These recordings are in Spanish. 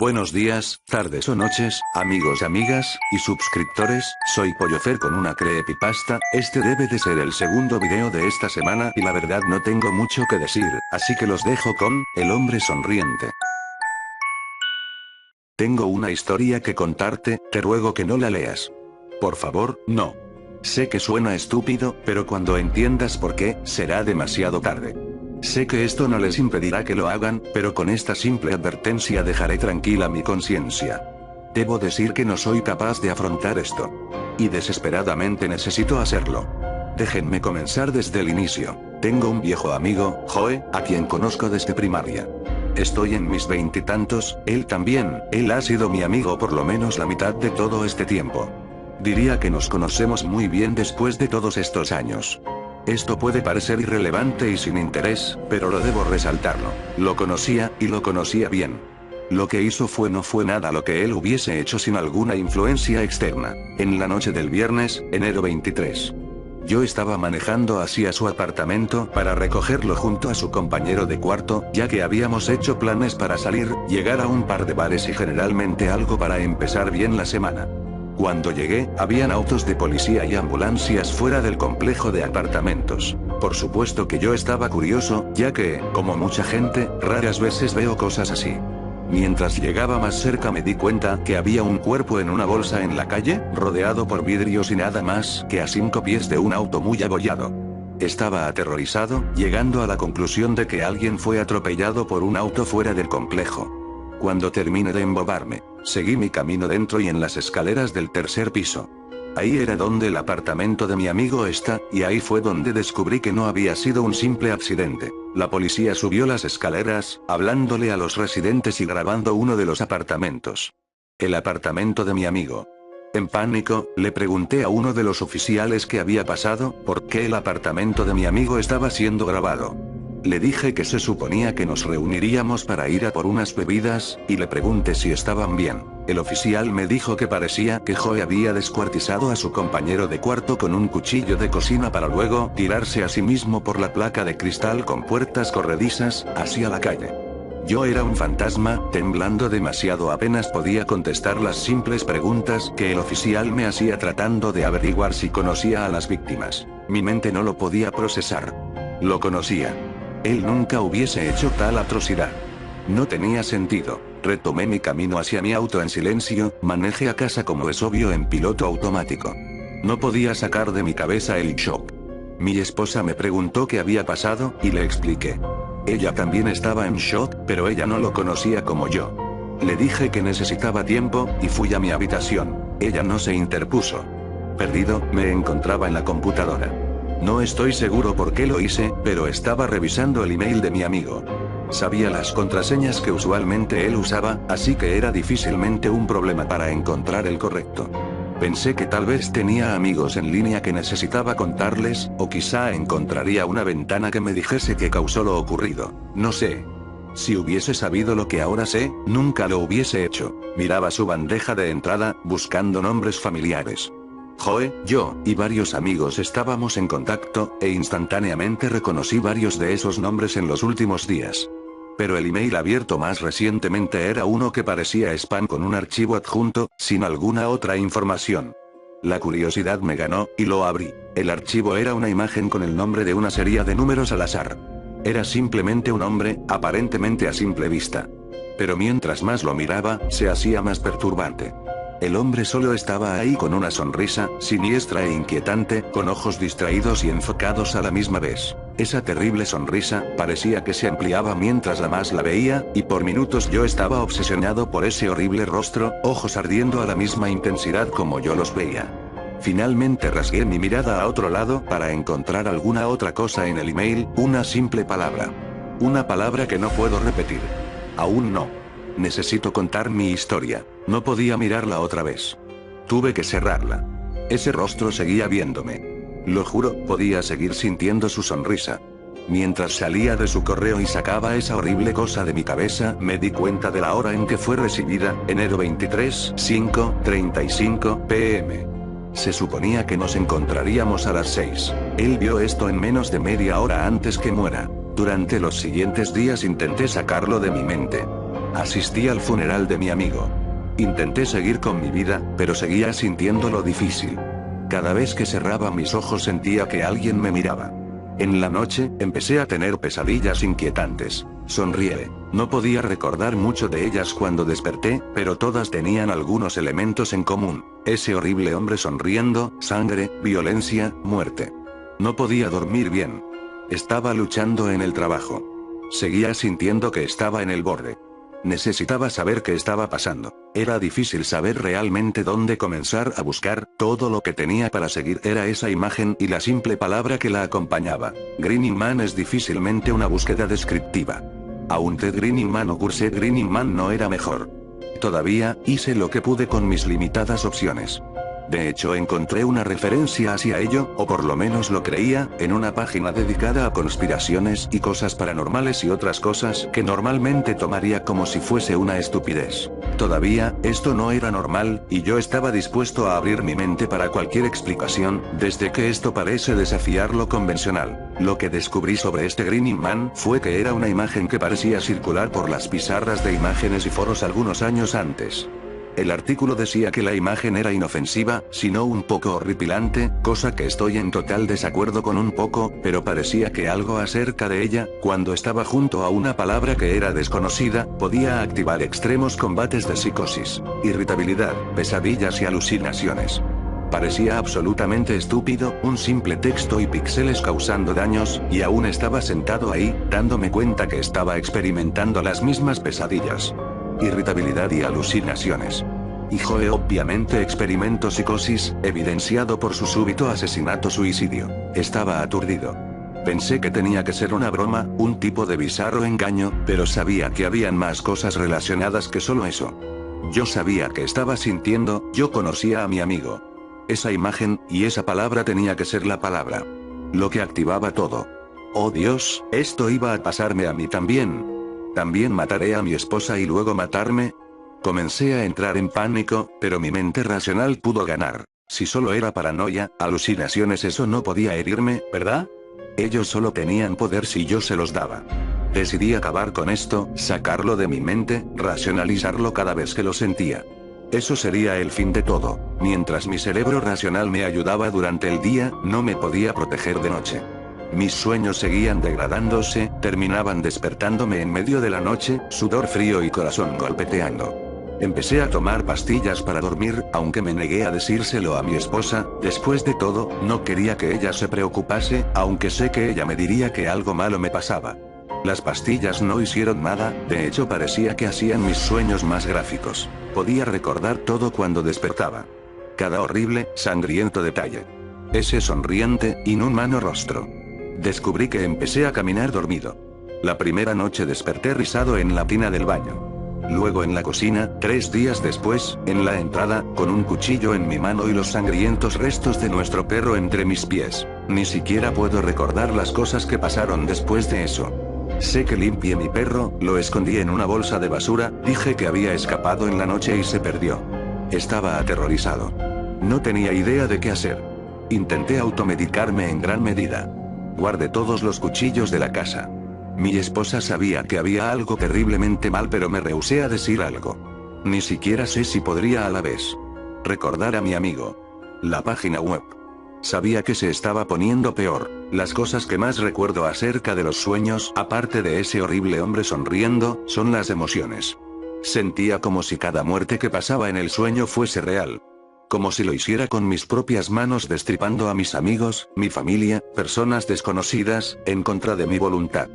Buenos días, tardes o noches, amigos, amigas, y suscriptores, soy Pollofer con una creepypasta. Este debe de ser el segundo video de esta semana y la verdad no tengo mucho que decir, así que los dejo con, El hombre sonriente. Tengo una historia que contarte, te ruego que no la leas. Por favor, no. Sé que suena estúpido, pero cuando entiendas por qué, será demasiado tarde. Sé que esto no les impedirá que lo hagan, pero con esta simple advertencia dejaré tranquila mi conciencia. Debo decir que no soy capaz de afrontar esto. Y desesperadamente necesito hacerlo. Déjenme comenzar desde el inicio. Tengo un viejo amigo, Joe, a quien conozco desde primaria. Estoy en mis veintitantos, él también, él ha sido mi amigo por lo menos la mitad de todo este tiempo. Diría que nos conocemos muy bien después de todos estos años. Esto puede parecer irrelevante y sin interés, pero lo debo resaltarlo. Lo conocía, y lo conocía bien. Lo que hizo no fue nada lo que él hubiese hecho sin alguna influencia externa. En la noche del viernes, enero 23. Yo estaba manejando hacia su apartamento para recogerlo junto a su compañero de cuarto, ya que habíamos hecho planes para salir, llegar a un par de bares y generalmente algo para empezar bien la semana. Cuando llegué, habían autos de policía y ambulancias fuera del complejo de apartamentos. Por supuesto que yo estaba curioso, ya que, como mucha gente, raras veces veo cosas así. Mientras llegaba más cerca me di cuenta que había un cuerpo en una bolsa en la calle, rodeado por vidrios y nada más que a 5 pies de un auto muy abollado. Estaba aterrorizado, llegando a la conclusión de que alguien fue atropellado por un auto fuera del complejo. Cuando terminé de embobarme, seguí mi camino dentro y en las escaleras del tercer piso. Ahí era donde el apartamento de mi amigo está, y ahí fue donde descubrí que no había sido un simple accidente. La policía subió las escaleras, hablándole a los residentes y grabando uno de los apartamentos. El apartamento de mi amigo. En pánico, le pregunté a uno de los oficiales qué había pasado, por qué el apartamento de mi amigo estaba siendo grabado. Le dije que se suponía que nos reuniríamos para ir a por unas bebidas, y le pregunté si estaban bien. El oficial me dijo que parecía que Joe había descuartizado a su compañero de cuarto con un cuchillo de cocina para luego tirarse a sí mismo por la placa de cristal con puertas corredizas, hacia la calle. Yo era un fantasma, temblando demasiado, apenas podía contestar las simples preguntas que el oficial me hacía tratando de averiguar si conocía a las víctimas. Mi mente no lo podía procesar. Lo conocía. Él nunca hubiese hecho tal atrocidad. No tenía sentido. Retomé mi camino hacia mi auto en silencio, manejé a casa como es obvio en piloto automático. No podía sacar de mi cabeza el shock. Mi esposa me preguntó qué había pasado, y le expliqué. Ella también estaba en shock, pero ella no lo conocía como yo. Le dije que necesitaba tiempo, y fui a mi habitación. Ella no se interpuso. Perdido, me encontraba en la computadora. No estoy seguro por qué lo hice, pero estaba revisando el email de mi amigo. Sabía las contraseñas que usualmente él usaba, así que era difícilmente un problema para encontrar el correcto. Pensé que tal vez tenía amigos en línea que necesitaba contarles, o quizá encontraría una ventana que me dijese qué causó lo ocurrido. No sé. Si hubiese sabido lo que ahora sé, nunca lo hubiese hecho. Miraba su bandeja de entrada, buscando nombres familiares. Joe, yo, y varios amigos estábamos en contacto, e instantáneamente reconocí varios de esos nombres en los últimos días. Pero el email abierto más recientemente era uno que parecía spam con un archivo adjunto, sin alguna otra información. La curiosidad me ganó, y lo abrí. El archivo era una imagen con el nombre de una serie de números al azar. Era simplemente un hombre, aparentemente a simple vista. Pero mientras más lo miraba, se hacía más perturbante. El hombre solo estaba ahí con una sonrisa, siniestra e inquietante, con ojos distraídos y enfocados a la misma vez. Esa terrible sonrisa, parecía que se ampliaba mientras la veía, y por minutos yo estaba obsesionado por ese horrible rostro, ojos ardiendo a la misma intensidad como yo los veía. Finalmente rasgué mi mirada a otro lado para encontrar alguna otra cosa en el email, una simple palabra. Una palabra que no puedo repetir. Aún no. Necesito contar mi historia. No podía mirarla otra vez. Tuve que cerrarla. Ese rostro seguía viéndome. Lo juro, podía seguir sintiendo su sonrisa. Mientras salía de su correo y sacaba esa horrible cosa de mi cabeza, me di cuenta de la hora en que fue recibida, enero 23, 5:35 p.m. Se suponía que nos encontraríamos a las 6. Él vio esto en menos de media hora antes que muera. Durante los siguientes días intenté sacarlo de mi mente. Asistí al funeral de mi amigo. Intenté seguir con mi vida, pero seguía sintiéndolo difícil. Cada vez que cerraba mis ojos sentía que alguien me miraba. En la noche, empecé a tener pesadillas inquietantes. Sonríe. No podía recordar mucho de ellas cuando desperté, pero todas tenían algunos elementos en común. Ese horrible hombre sonriendo, sangre, violencia, muerte. No podía dormir bien. Estaba luchando en el trabajo. Seguía sintiendo que estaba en el borde. Necesitaba saber qué estaba pasando. Era difícil saber realmente dónde comenzar a buscar, todo lo que tenía para seguir era esa imagen y la simple palabra que la acompañaba. Grinning Man es difícilmente una búsqueda descriptiva. Aún Ted Grinning Man o Cursed Grinning Man no era mejor. Todavía, hice lo que pude con mis limitadas opciones. De hecho, encontré una referencia hacia ello, o por lo menos lo creía, en una página dedicada a conspiraciones y cosas paranormales y otras cosas que normalmente tomaría como si fuese una estupidez. Todavía, esto no era normal, y yo estaba dispuesto a abrir mi mente para cualquier explicación, desde que esto parece desafiar lo convencional. Lo que descubrí sobre este Grinning Man fue que era una imagen que parecía circular por las pizarras de imágenes y foros algunos años antes. El artículo decía que la imagen era inofensiva, sino un poco horripilante, cosa que estoy en total desacuerdo con un poco, pero parecía que algo acerca de ella, cuando estaba junto a una palabra que era desconocida, podía activar extremos combates de psicosis, irritabilidad, pesadillas y alucinaciones. Parecía absolutamente estúpido, un simple texto y píxeles causando daños, y aún estaba sentado ahí, dándome cuenta que estaba experimentando las mismas pesadillas. Irritabilidad y alucinaciones. Y Joe obviamente experimentó psicosis, evidenciado por su súbito asesinato-suicidio. Estaba aturdido. Pensé que tenía que ser una broma, un tipo de bizarro engaño, pero sabía que habían más cosas relacionadas que solo eso. Yo sabía que estaba sintiendo, yo conocía a mi amigo. Esa imagen, y esa palabra tenía que ser la palabra. Lo que activaba todo. Oh Dios, esto iba a pasarme a mí también. ¿También mataré a mi esposa y luego matarme? Comencé a entrar en pánico, pero mi mente racional pudo ganar. Si solo era paranoia, alucinaciones, eso no podía herirme, ¿verdad? Ellos solo tenían poder si yo se los daba. Decidí acabar con esto, sacarlo de mi mente, racionalizarlo cada vez que lo sentía. Eso sería el fin de todo. Mientras mi cerebro racional me ayudaba durante el día, no me podía proteger de noche. Mis sueños seguían degradándose, terminaban despertándome en medio de la noche, sudor frío y corazón golpeteando. Empecé a tomar pastillas para dormir, aunque me negué a decírselo a mi esposa. Después de todo, no quería que ella se preocupase, aunque sé que ella me diría que algo malo me pasaba. Las pastillas no hicieron nada, de hecho parecía que hacían mis sueños más gráficos. Podía recordar todo cuando despertaba. Cada horrible, sangriento detalle. Ese sonriente, inhumano rostro. Descubrí que empecé a caminar dormido. La primera noche desperté rizado en la tina del baño. Luego en la cocina, 3 días después, en la entrada, con un cuchillo en mi mano y los sangrientos restos de nuestro perro entre mis pies. Ni siquiera puedo recordar las cosas que pasaron después de eso. Sé que limpié mi perro, lo escondí en una bolsa de basura, dije que había escapado en la noche y se perdió. Estaba aterrorizado. No tenía idea de qué hacer. Intenté automedicarme en gran medida. Guardé todos los cuchillos de la casa. Mi esposa sabía que había algo terriblemente mal, pero me rehusé a decir algo. Ni siquiera sé si podría a la vez recordar a mi amigo. La página web. Sabía que se estaba poniendo peor. Las cosas que más recuerdo acerca de los sueños, aparte de ese horrible hombre sonriendo, son las emociones. Sentía como si cada muerte que pasaba en el sueño fuese real. Como si lo hiciera con mis propias manos, destripando a mis amigos, mi familia, personas desconocidas, en contra de mi voluntad.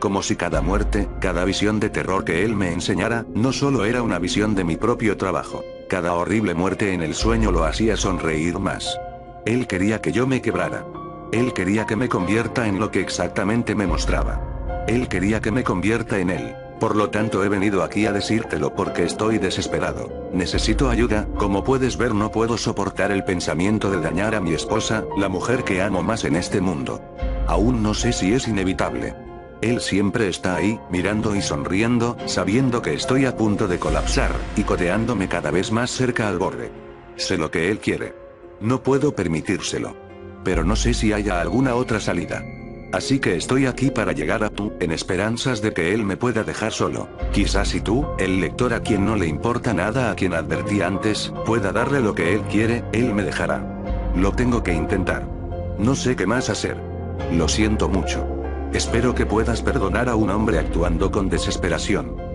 Como si cada muerte, cada visión de terror que él me enseñara, no solo era una visión de mi propio trabajo. Cada horrible muerte en el sueño lo hacía sonreír más. Él quería que yo me quebrara. Él quería que me convierta en lo que exactamente me mostraba. Él quería que me convierta en él. Por lo tanto he venido aquí a decírtelo porque estoy desesperado. Necesito ayuda, como puedes ver no puedo soportar el pensamiento de dañar a mi esposa, la mujer que amo más en este mundo. Aún no sé si es inevitable. Él siempre está ahí, mirando y sonriendo, sabiendo que estoy a punto de colapsar, y codeándome cada vez más cerca al borde. Sé lo que él quiere. No puedo permitírselo. Pero no sé si haya alguna otra salida. Así que estoy aquí para llegar a tú, en esperanzas de que él me pueda dejar solo. Quizás si tú, el lector a quien no le importa nada, a quien advertí antes, pueda darle lo que él quiere, él me dejará. Lo tengo que intentar. No sé qué más hacer. Lo siento mucho. Espero que puedas perdonar a un hombre actuando con desesperación.